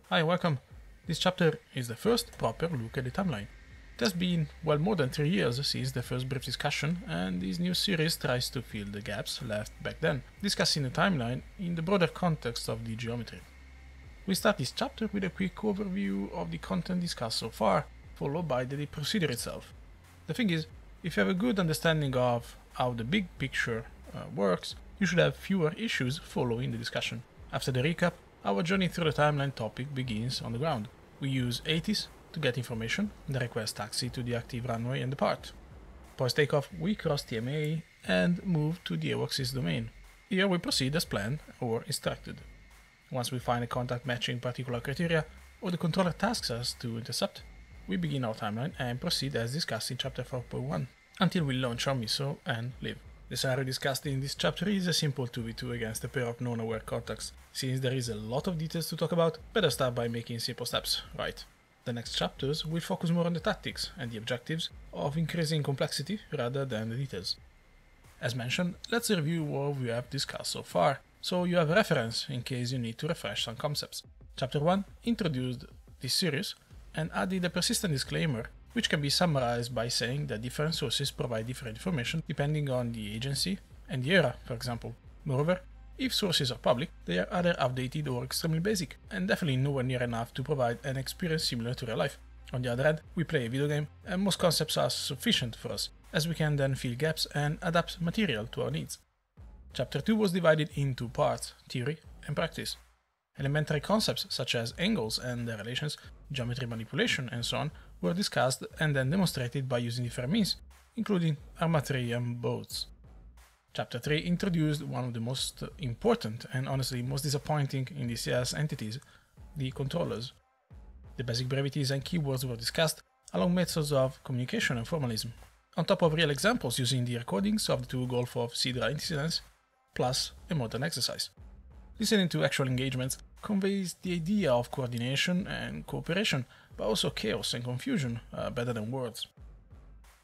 Hi, welcome. This chapter is the first proper look at the timeline. It has been well more than 3 years since the first brief discussion, and this new series tries to fill the gaps left back then, discussing the timeline in the broader context of the geometry. We start this chapter with a quick overview of the content discussed so far, followed by the procedure itself. The thing is, if you have a good understanding of how the big picture works, you should have fewer issues following the discussion. After the recap, our journey through the timeline topic begins on the ground. We use ATIS to get information, the request taxi to the active runway and depart. Post takeoff, we cross TMA and move to the AWACS domain. Here we proceed as planned or instructed. Once we find a contact matching particular criteria, or the controller tasks us to intercept, we begin our timeline and proceed as discussed in chapter 4.1, until we launch our missile and leave. The scenario discussed in this chapter is a simple 2v2 against a pair of non-aware contacts. Since there is a lot of details to talk about, better start by making simple steps, right? The next chapters will focus more on the tactics and the objectives of increasing complexity rather than the details. As mentioned, let's review what we have discussed so far, so you have a reference in case you need to refresh some concepts. Chapter 1 introduced this series and added a persistent disclaimer, which can be summarized by saying that different sources provide different information depending on the agency and the era, for example. Moreover, if sources are public, they are either outdated or extremely basic, and definitely nowhere near enough to provide an experience similar to real life. On the other hand, we play a video game, and most concepts are sufficient for us, as we can then fill gaps and adapt material to our needs. Chapter 2 was divided into 2 parts, theory and practice. Elementary concepts such as angles and their relations, geometry manipulation and so on were discussed and then demonstrated by using different means, including armatry and boats. Chapter 3 introduced one of the most important and honestly most disappointing in DCS entities, the controllers. The basic brevities and keywords were discussed, along methods of communication and formalism, on top of real examples using the recordings of the 2 Gulf of Sidra incidents, plus a modern exercise. Listening to actual engagements conveys the idea of coordination and cooperation, but also chaos and confusion, better than words.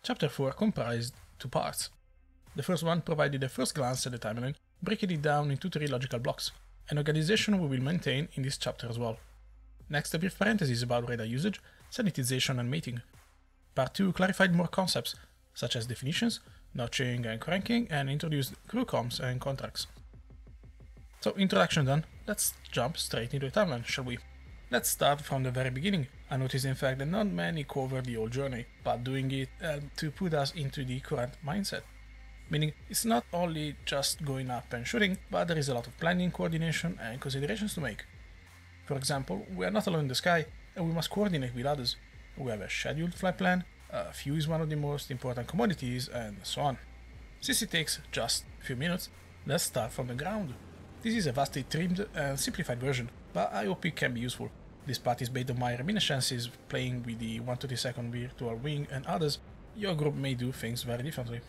Chapter 4 comprised 2 parts. The first one provided a first glance at the timeline, breaking it down into 3 logical blocks, an organization we will maintain in this chapter as well. Next, a brief parenthesis about radar usage, sanitization and mating. Part 2 clarified more concepts, such as definitions, notching and cranking, and introduced crew comms and contracts. So, introduction done, let's jump straight into the timeline, shall we? Let's start from the very beginning. I noticed in fact that not many cover the whole journey, but doing it to put us into the current mindset. Meaning, it's not only just going up and shooting, but there is a lot of planning, coordination and considerations to make. For example, we are not alone in the sky, and we must coordinate with others. We have a scheduled flight plan, fuel is one of the most important commodities, and so on. Since it takes just a few minutes, let's start from the ground. This is a vastly trimmed and simplified version, but I hope it can be useful. This part is based on my reminiscences playing with the 1/32 virtual wing and others. Your group may do things very differently.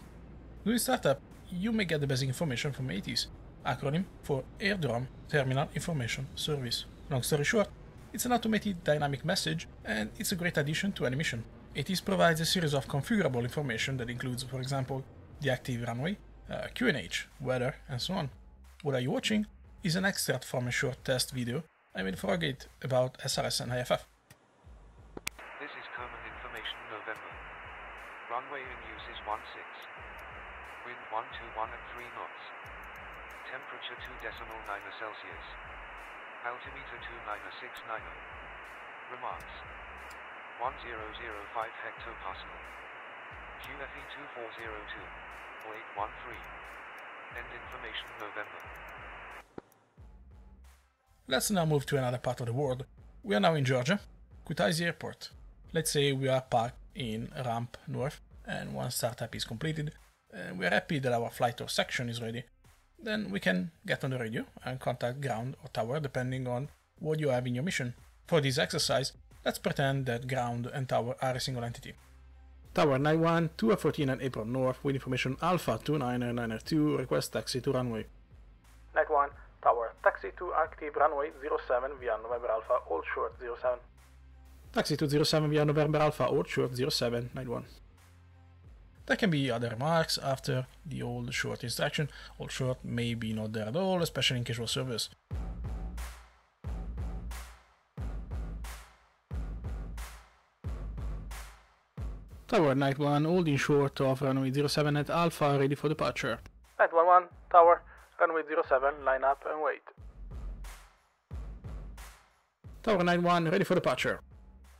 During startup, you may get the basic information from ATIS, acronym for Airdrome Terminal Information Service. Long story short, it's an automated dynamic message and it's a great addition to any mission. ATIS provides a series of configurable information that includes, for example, the active runway, QNH, weather, and so on. What are you watching is an extract from a short test video I made for a gate about SRS and IFF. This is common information November. Runway in use is 16. Wind 121 at 3 knots. Temperature 2.9 Celsius. Altimeter 2969. Remarks. 1005 hectopascal. QFE 2402. 0813. End information November. Let's now move to another part of the world. We are now in Georgia, Kutaisi Airport. Let's say we are parked in ramp north, and once startup is completed, and we are happy that our flight or section is ready, then we can get on the radio and contact ground or tower depending on what you have in your mission. For this exercise, let's pretend that ground and tower are a single entity. Tower 91, 214 April North with information Alpha 29992, request taxi to runway. 91, Tower, taxi to active runway 07 via November Alpha, Old Short 07. Taxi to 07 via November Alpha, Old Short 0791. There can be other remarks after the old short instruction. Old short may be not there at all, especially in casual service. Tower, Night 1, holding short of runway 07 at Alpha, ready for departure. Night 1-1, Tower, runway 07, line up and wait. Tower, Night 1, ready for departure.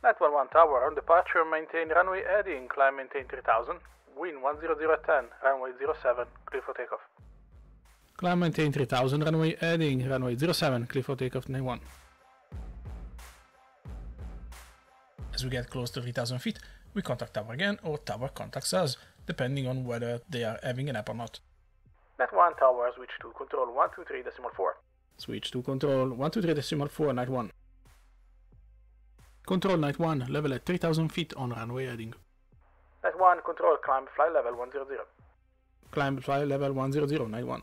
Night 1-1, Tower, on departure, maintain runway heading, climb maintain 3000, wind 100 at 10, runway 07, clear for takeoff. Climb maintain 3000, runway heading, runway 07, clear for takeoff, Night 1. As we get close to 3000 feet, we contact Tower again, or Tower contacts us, depending on whether they are having an app or not. Night 1, Tower, switch to control 123.4. Switch to control 123.4, Night 1. Control Night 1, level at 3000 feet on runway heading. Night 1, control, climb fly level 100. Climb fly level 100, Night 1.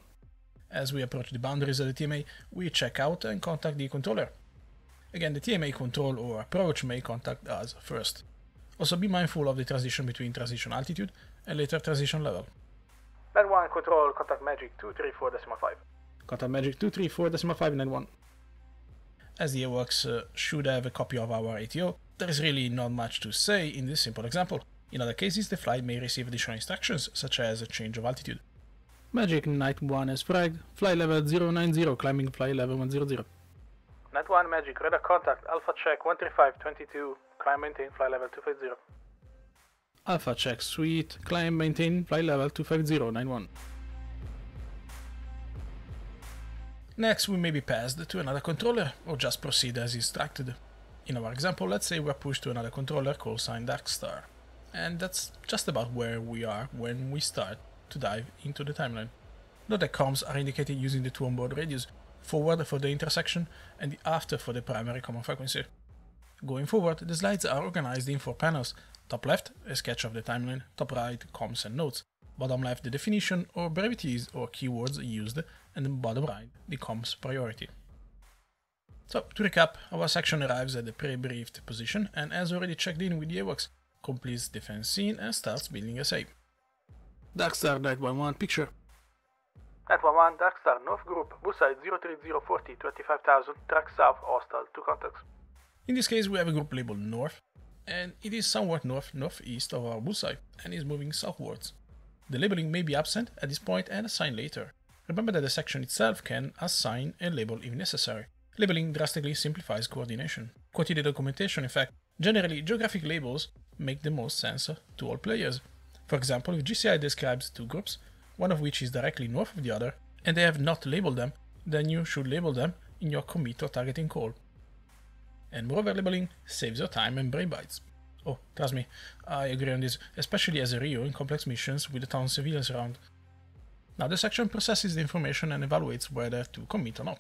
As we approach the boundaries of the TMA, we check out and contact the controller. Again, the TMA control or approach may contact us first. Also be mindful of the transition between transition altitude and later transition level. Night 1, control, contact Magic 234.5. Contact Magic 234.5, Night 1. As the AWACS should have a copy of our ATO, there is really not much to say in this simple example. In other cases, the flight may receive additional instructions, such as a change of altitude. Magic Night 1 has fragged, fly level 090, climbing fly level 100. Night 1, Magic, radar contact, Alpha check 135.22, climb maintain fly level 250. Alpha check, sweet, climb maintain fly level 250, 91. Next, we may be passed to another controller, or just proceed as instructed. In our example, let's say we're pushed to another controller called sign Darkstar. And that's just about where we are when we start to dive into the timeline. Note that comms are indicated using the two onboard radios, forward for the intersection and the after for the primary common frequency. Going forward, the slides are organized in 4 panels. Top left, a sketch of the timeline, top right, comms and notes, bottom left, the definition or brevities or keywords used, and then bottom right, the comms priority. So, to recap, our section arrives at the pre-briefed position and has already checked in with the AWACS, completes defense scene and starts building a save. Darkstar Night 1-1 picture. Night 1-1, Darkstar, North Group, Bullseye 03040, 25,000, track south, hostile, 2 contacts. In this case we have a group labeled North, and it is somewhat northeast of our bullseye, and is moving southwards. The labeling may be absent at this point and assigned later. Remember that the section itself can assign a label if necessary. Labeling drastically simplifies coordination. Quantity documentation, in fact, generally geographic labels make the most sense to all players. For example, if GCI describes 2 groups, one of which is directly north of the other, and they have not labeled them, then you should label them in your commit or targeting call. And moreover, labeling saves your time and brain bites. Oh, trust me, I agree on this, especially as a Rio in complex missions with a ton of civilians around. Now the section processes the information and evaluates whether to commit or not.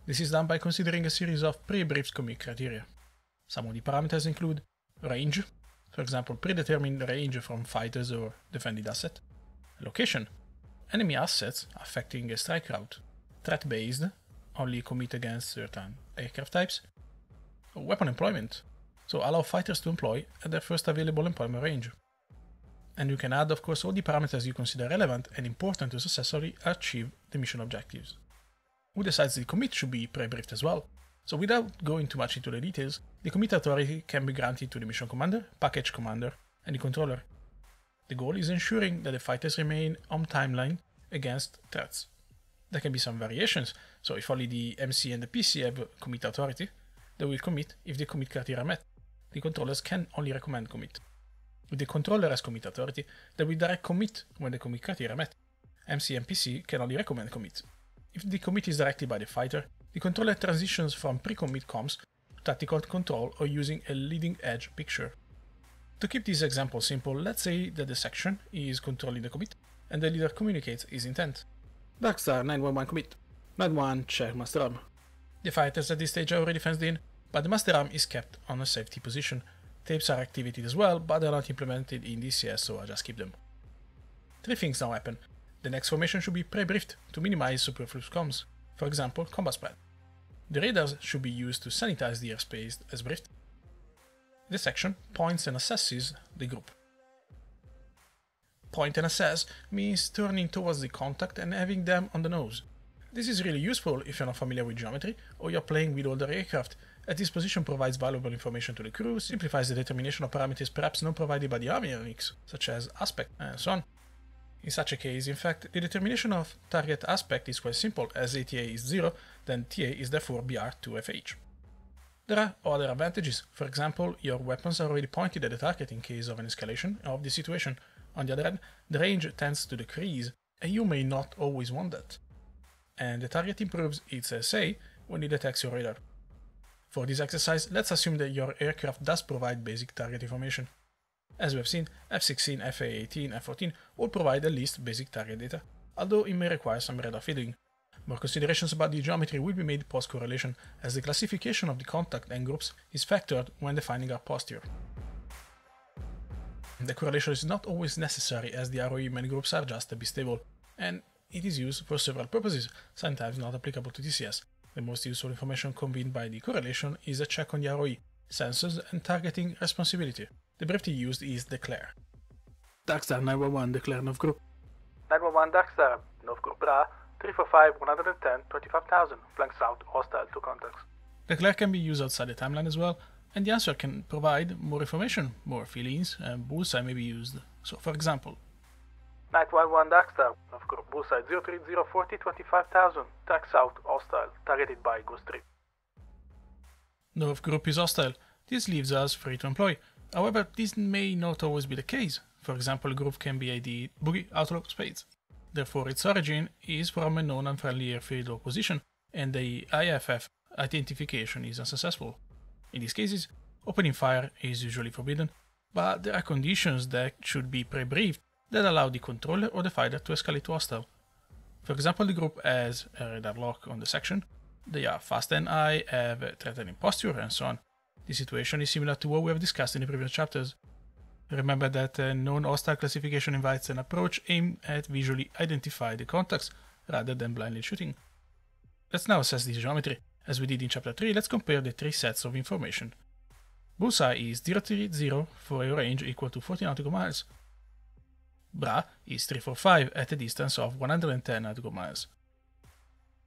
This is done by considering a series of pre-briefed commit criteria. Some of the parameters include range, for example predetermined range from fighters or defended asset, location, enemy assets affecting a strike route, threat-based, only commit against certain aircraft types, weapon employment, so allow fighters to employ at their first available employment range. And you can add, of course, all the parameters you consider relevant and important to successfully achieve the mission objectives. Who decides the commit should be pre-briefed as well. So without going too much into the details, the commit authority can be granted to the mission commander, package commander, and the controller. The goal is ensuring that the fighters remain on timeline against threats. There can be some variations, so if only the MC and the PC have commit authority, they will commit if the commit criteria are met. The controllers can only recommend commit. With the controller as commit authority, they will direct commit when the commit criteria are met. MC and PC can only recommend commit. If the commit is directed by the fighter, the controller transitions from pre-commit comms to tactical control or using a leading edge picture. To keep this example simple, let's say that the section is controlling the commit and the leader communicates his intent. Darkstar 911 commit. Night 1 check master arm. The fighters at this stage are already fenced in, but the master arm is kept on a safety position. Tapes are activated as well, but they are not implemented in DCS, so I just keep them. 3 things now happen. The next formation should be pre-briefed to minimize superfluous comms, for example combat spread. The radars should be used to sanitize the airspace as briefed. This section points and assesses the group. Point and assess means turning towards the contact and having them on the nose. This is really useful if you're not familiar with geometry or you're playing with older aircraft, as this position provides valuable information to the crew, simplifies the determination of parameters perhaps not provided by the avionics, such as aspect, and so on. In such a case, in fact, the determination of target aspect is quite simple, as ATA is 0, then TA is therefore BR2FH. There are other advantages. For example, your weapons are already pointed at the target in case of an escalation of the situation. On the other hand, the range tends to decrease, and you may not always want that. And the target improves its SA when it detects your radar. For this exercise, let's assume that your aircraft does provide basic target information. As we have seen, F-16, FA-18, F-14 all provide at least basic target data, although it may require some radar feeding. More considerations about the geometry will be made post-correlation, as the classification of the contact and groups is factored when defining our posture. The correlation is not always necessary, as the ROE many groups are just a bit stable, and it is used for several purposes, sometimes not applicable to TCS. The most useful information conveyed by the correlation is a check on the ROE, sensors, and targeting responsibility. The brevity used is declare. Darkstar 911, declare North Group. 911 Darkstar, North Group Bra, 345 110 25,000, flank south, hostile to contacts. Declare can be used outside the timeline as well, and the answer can provide more information, more feelings, and bullseye may be used. So, for example, 911 Darkstar, North Group bullseye 03040 25,000, track south, hostile, targeted by Ghost 3. North Group is hostile. This leaves us free to employ. However, this may not always be the case. For example, a group can be ID Boogie Outlaw Spades. Therefore, its origin is from a known unfriendly airfield or position, and the IFF identification is unsuccessful. In these cases, opening fire is usually forbidden, but there are conditions that should be pre-briefed that allow the controller or the fighter to escalate to hostile. For example, the group has a radar lock on the section, they are fast and high, have a threatening posture, and so on. The situation is similar to what we have discussed in the previous chapters. Remember that non-hostile classification invites an approach aimed at visually identify the contacts rather than blindly shooting. Let's now assess the geometry. As we did in chapter 3, let's compare the three sets of information. Bullseye is 030 for a range equal to 40 nautical miles. Bra is 345 at a distance of 110 nautical miles.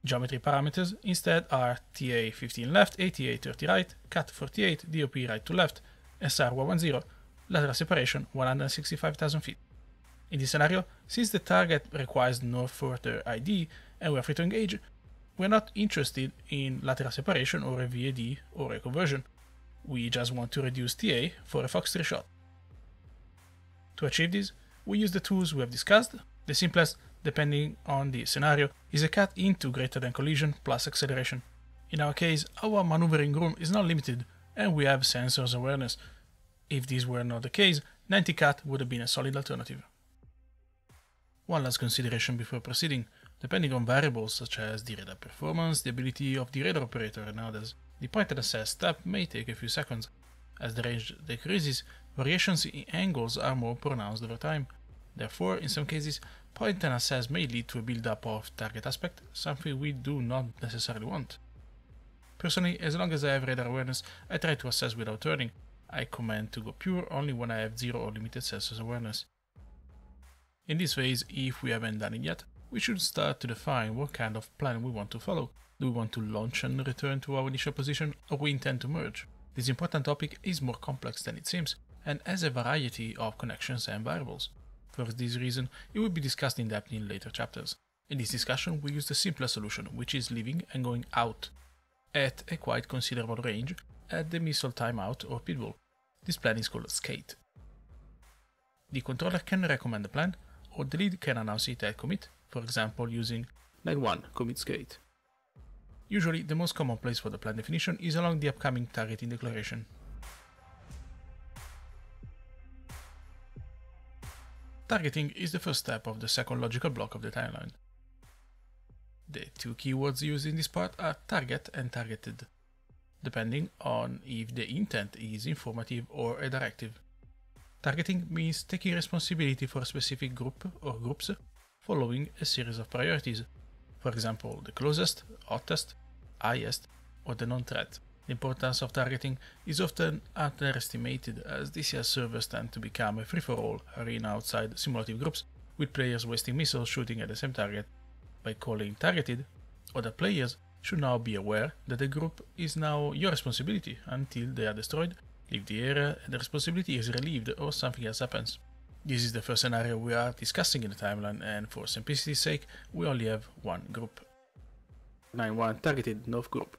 Geometry parameters instead are TA 15 left, ATA 30 right, CAT 48, DOP right to left, SR 110, lateral separation 165,000 feet. In this scenario, since the target requires no further ID and we are free to engage, we are not interested in lateral separation or a VAD or a conversion. We just want to reduce TA for a FOX-3 shot. To achieve this, we use the tools we have discussed. The simplest, depending on the scenario, is a cut into greater than collision plus acceleration. In our case, our maneuvering room is not limited and we have sensors awareness. If this were not the case, 90 cut would have been a solid alternative. One last consideration before proceeding. Depending on variables such as the radar performance, the ability of the radar operator and others, the point and assess step may take a few seconds. As the range decreases, variations in angles are more pronounced over time. Therefore, in some cases, point and assess may lead to a build-up of target aspect, something we do not necessarily want. Personally, as long as I have radar awareness, I try to assess without turning. I command to go pure only when I have 0 or limited sensors awareness. In this phase, if we haven't done it yet, we should start to define what kind of plan we want to follow. Do we want to launch and return to our initial position, or we intend to merge? This important topic is more complex than it seems, and has a variety of connections and variables. For this reason, it will be discussed in depth in later chapters. In this discussion, we use the simpler solution, which is leaving and going out at a quite considerable range at the missile timeout or pitbull. This plan is called skate. The controller can recommend the plan, or the lead can announce it at commit, for example using line 1 commit skate. Usually, the most common place for the plan definition is along the upcoming targeting declaration. Targeting is the first step of the second logical block of the timeline. The two keywords used in this part are target and targeted, depending on if the intent is informative or a directive. Targeting means taking responsibility for a specific group or groups following a series of priorities, for example the closest, hottest, highest, or the non-threat. The importance of targeting is often underestimated, as DCS servers tend to become a free-for-all arena outside simulative groups, with players wasting missiles shooting at the same target. By calling targeted, Other players should now be aware that the group is now your responsibility until they are destroyed, leave the area, and the responsibility is relieved or something else happens. This is the first scenario we are discussing in the timeline, and for simplicity's sake, we only have one group. 9-1 targeted North group.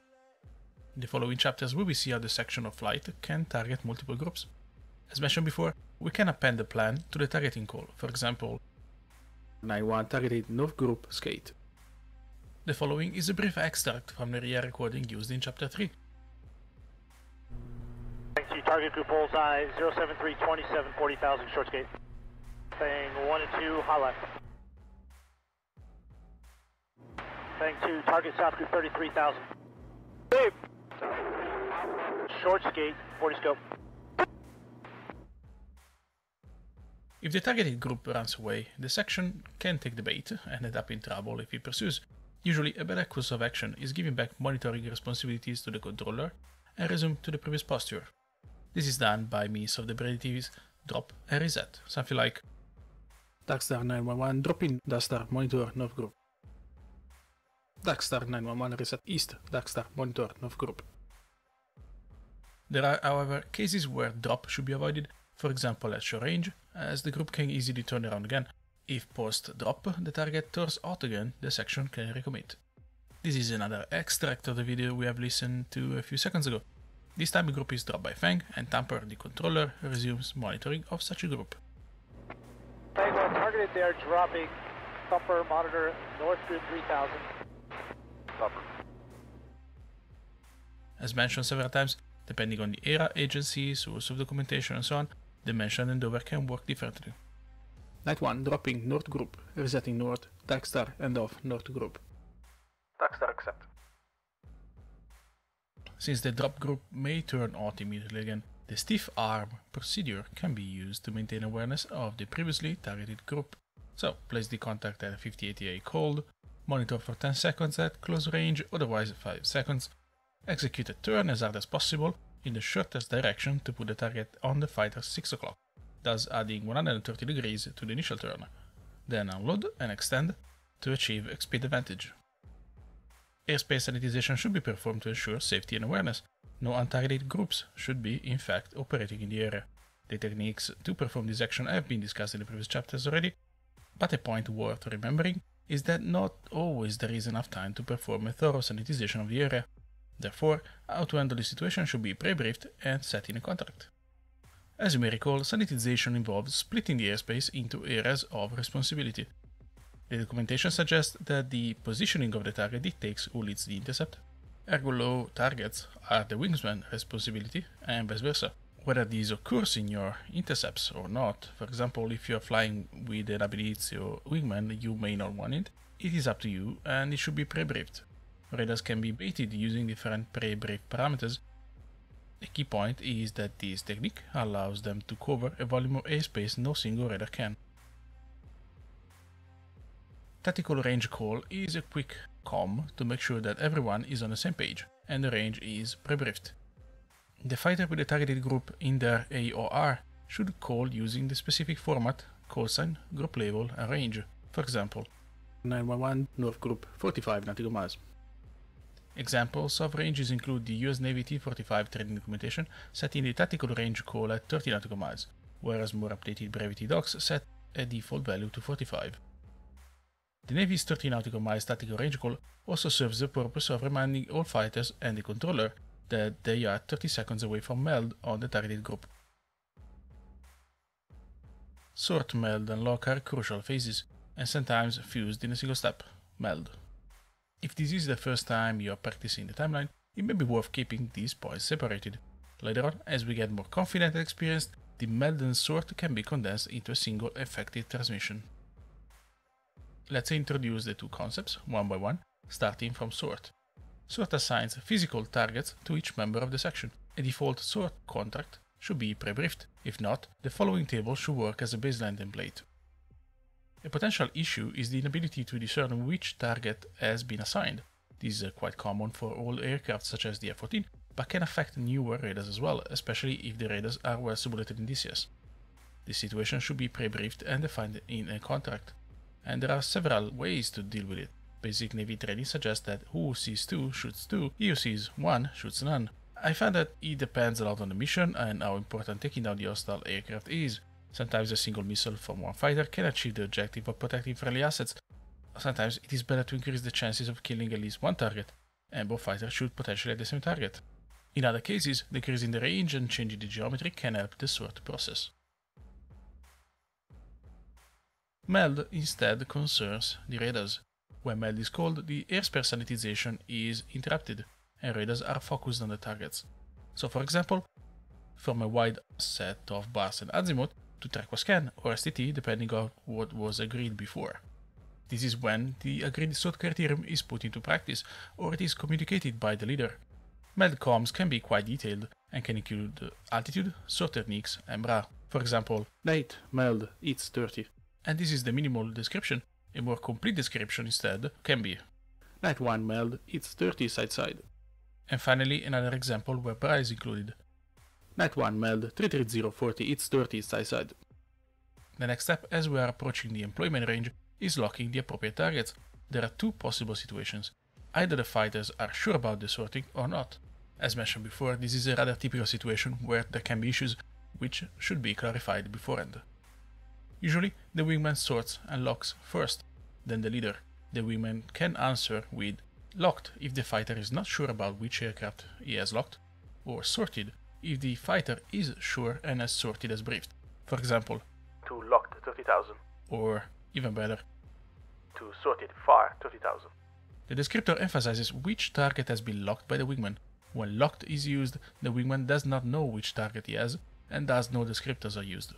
In the following chapters we will see how the section of flight can target multiple groups. As mentioned before, we can append the plan to the targeting call, for example 9-1 targeted North group skate. The following is a brief extract from the RIA recording used in chapter 3. Target group bullseye 073 27 40,000 short skate. Thing 1 and 2 high left. Thing 2 target south group 33,000. Short skate 40 scope. If the targeted group runs away, the section can take the bait and end up in trouble if it pursues. Usually a better course of action is giving back monitoring responsibilities to the controller and resume to the previous posture. This is done by means of the abbreviatives drop and reset, something like Darkstar 911 drop in Darkstar monitor North group. Darkstar 911 reset east Darkstar monitor North group. There are, however, cases where drop should be avoided, for example at short range, as the group can easily turn around again. If post-drop the target turns out again, the section can recommit. This is another extract of the video we have listened to a few seconds ago. This time the group is dropped by Fang, and Tamper, the controller, resumes monitoring of such a group. Fang 1 targeted there, dropping Thumper monitor North group 3000. Thumper. As mentioned several times, depending on the era, agency, source of documentation and so on, the mention and over can work differently. Night 1 dropping North group, resetting North, Darkstar and off North group. Darkstar accept. Since the drop group may turn out immediately again, the stiff arm procedure can be used to maintain awareness of the previously targeted group. So, place the contact at 50 ATA cold, monitor for 10 seconds at close range, otherwise 5 seconds, execute a turn as hard as possible in the shortest direction to put the target on the fighter 6 o'clock, thus adding 130 degrees to the initial turn, then unload and extend to achieve speed advantage. Airspace sanitization should be performed to ensure safety and awareness. No untargeted groups should be, in fact, operating in the area. The techniques to perform this action have been discussed in the previous chapters already, but a point worth remembering is that not always there is enough time to perform a thorough sanitization of the area. Therefore, how to handle the situation should be pre-briefed and set in a contract. As you may recall, sanitization involves splitting the airspace into areas of responsibility. The documentation suggests that the positioning of the target dictates who leads the intercept. Ergo low targets are the wingsman's responsibility, and vice versa. Whether this occurs in your intercepts or not, for example, if you are flying with an abilitio wingman you may not want it, it is up to you and it should be pre-briefed. Radars can be baited using different pre-brief parameters. The key point is that this technique allows them to cover a volume of airspace no single radar can. Tactical range call is a quick comm to make sure that everyone is on the same page and the range is pre-briefed. The fighter with the targeted group in their AOR should call using the specific format, call sign, group label and range. For example, 911 North Group 45 nautical miles. Examples of ranges include the US Navy T-45 training documentation setting the tactical range call at 30 nautical miles, whereas more updated brevity docs set a default value to 45. The Navy's 30 nautical miles tactical range call also serves the purpose of reminding all fighters and the controller that they are 30 seconds away from Meld on the targeted group. Sort, Meld and lock are crucial phases, and sometimes fused in a single step, Meld. If this is the first time you are practicing the timeline, it may be worth keeping these points separated. Later on, as we get more confident and experienced, the Meld and Sort can be condensed into a single effective transmission. Let's introduce the two concepts, one by one, starting from Sort. Sort assigns physical targets to each member of the section. A default Sort contract should be pre-briefed. If not, the following table should work as a baseline template. A potential issue is the inability to discern which target has been assigned. This is quite common for old aircraft such as the F-14, but can affect newer radars as well, especially if the radars are well simulated in DCS. This situation should be pre-briefed and defined in a contract, and there are several ways to deal with it. basic Navy training suggests that who sees 2 shoots 2, he who sees 1 shoots none. I found that it depends a lot on the mission and how important taking down the hostile aircraft is. Sometimes a single missile from one fighter can achieve the objective of protecting friendly assets. Sometimes it is better to increase the chances of killing at least one target, and both fighters shoot potentially at the same target. In other cases, decreasing the range and changing the geometry can help the sort process. Meld instead concerns the radars. When Meld is called, the airspace sanitization is interrupted, and radars are focused on the targets. So for example, from a wide set of bars and azimuth to track or scan, or STT depending on what was agreed before. This is when the agreed sort criterion is put into practice, or it is communicated by the leader. Meld comms can be quite detailed, and can include altitude, sort techniques, and bra. For example, night, Meld, it's 30. And this is the minimal description. A more complete description instead can be night 1 Meld, it's 30 side-side. And finally another example where bra is included. Night 1 Meld, 33040, it's 30 side-side. The next step as we are approaching the employment range is locking the appropriate targets. There are two possible situations. Either the fighters are sure about the sorting or not. As mentioned before, this is a rather typical situation where there can be issues which should be clarified beforehand. Usually, the wingman sorts and locks first, then the leader. The wingman can answer with locked if the fighter is not sure about which aircraft he has locked, or sorted if the fighter is sure and has sorted as briefed. For example, to locked 30,000, or even better, to sorted far 30,000. The descriptor emphasizes which target has been locked by the wingman. When locked is used, the wingman does not know which target he has, and thus no descriptors are used.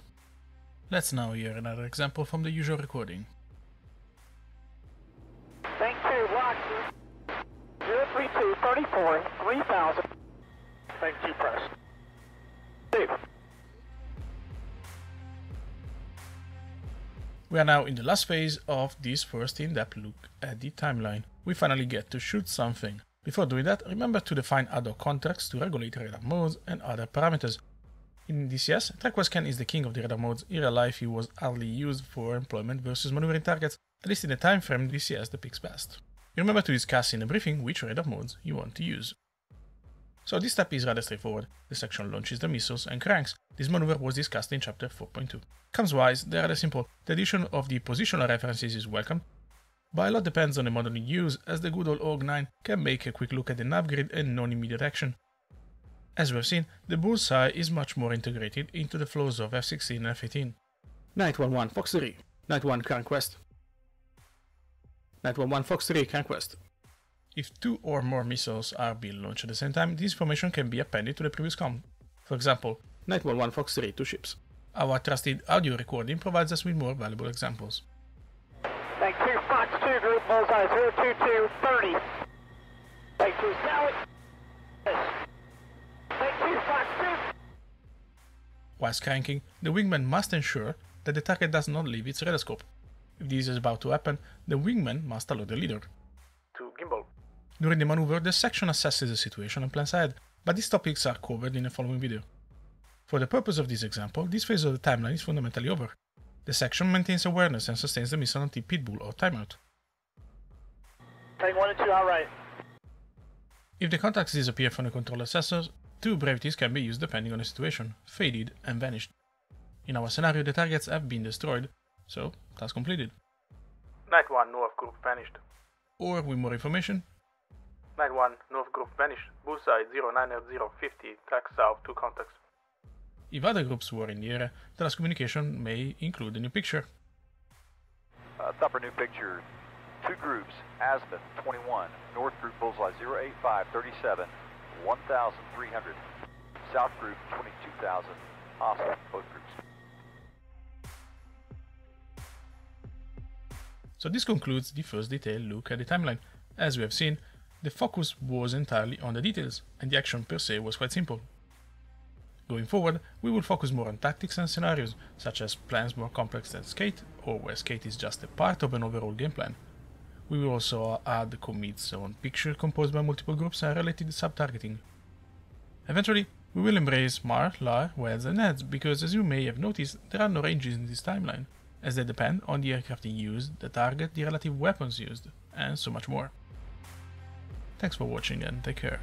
Let's now hear another example from the usual recording. Thank you, Watch 032 34 3000. Thank you, press. Steve. We are now in the last phase of this first in-depth look at the timeline. We finally get to shoot something. Before doing that, remember to define ad hoc contracts to regulate radar modes and other parameters. In DCS, track scan is the king of the radar modes. In real life, it was hardly used for employment versus maneuvering targets, at least in the time frame DCS depicts best. Remember to discuss in the briefing which radar modes you want to use. So this step is rather straightforward. The section launches the missiles and cranks. This maneuver was discussed in chapter 4.2. Comms-wise, they are rather simple. The addition of the positional references is welcome, but a lot depends on the model you use, as the good old OG9 can make a quick look at the nav grid and non-immediate action. As we have seen, the bullseye is much more integrated into the flows of F-16 and F-18. Night 11 FOX-3, Night 1 crank west. Night 11 FOX-3 crank west. If two or more missiles are being launched at the same time, this information can be appended to the previous comm. For example, Night 11 FOX-3 2 ships. Our trusted audio recording provides us with more valuable examples. Thank you, Fox 2 group, bullseye 022 30. Thank you, Sally. Thank you, Fox 2. Whilst cranking, the wingman must ensure that the target does not leave its radar scope. If this is about to happen, the wingman must alert the leader. To Gimbal. During the maneuver, the section assesses the situation and plans ahead, but these topics are covered in the following video. For the purpose of this example, this phase of the timeline is fundamentally over. The section maintains awareness and sustains the missile until pitbull or timeout. Take 1 and 2 outright. If the contacts disappear from the control assessors, two brevities can be used depending on the situation, faded and vanished. In our scenario, the targets have been destroyed, so task completed. Night 1 North group vanished. Or with more information, Night 1 North group vanished. Bullseye 09050, track south, 2 contacts. if other groups were in the area, the last communication may include a new picture. Thumper, new picture. 2 groups, Azimuth 21, North group bullseye 08537, 1300. South group 22,000, awesome, both groups. So this concludes the first detailed look at the timeline. As we have seen, the focus was entirely on the details, and the action per se was quite simple. Going forward, we will focus more on tactics and scenarios, such as plans more complex than Skate, or where Skate is just a part of an overall game plan. We will also add commits on picture composed by multiple groups and related sub-targeting. Eventually, we will embrace MAR, LAR, WEDs and NEDs, because as you may have noticed, there are no ranges in this timeline, as they depend on the aircraft in use, the target, the relative weapons used, and so much more. Thanks for watching and take care.